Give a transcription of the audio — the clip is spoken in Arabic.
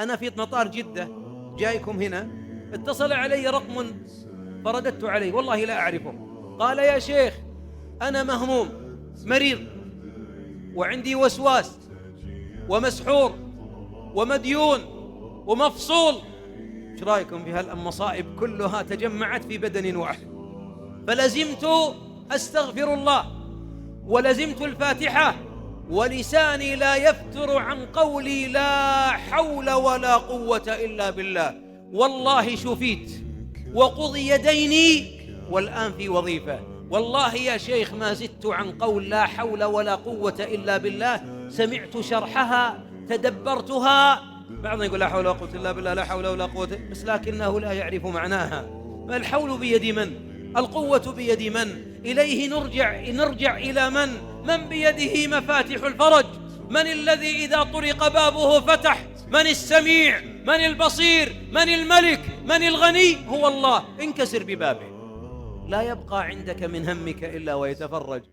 أنا في مطار جدة جايكم هنا، اتصل علي رقم فرددت عليه، والله لا أعرفه. قال يا شيخ أنا مهموم مريض وعندي وسواس ومسحور ومديون ومفصول. ايش رايكم في هالمصائب كلها تجمعت في بدن واحد؟ فلزمت أستغفر الله ولزمت الفاتحة، ولساني لا يفتر عن قولي لا حول ولا قوة إلا بالله. والله شفيت وقضي ديني والآن في وظيفة. والله يا شيخ ما زدت عن قول لا حول ولا قوة إلا بالله، سمعت شرحها تدبرتها. بعضهم يقول لا حول ولا قوة إلا بالله، لا حول ولا قوة، بس لكنه لا يعرف معناها. ما الحول بيد من؟ القوة بيد من؟ إليه نرجع إلى من بيده مفاتيح الفرج؟ من الذي إذا طرق بابه فتح؟ من السميع؟ من البصير؟ من الملك؟ من الغني؟ هو الله. انكسر ببابه، لا يبقى عندك من همك إلا ويتفرج.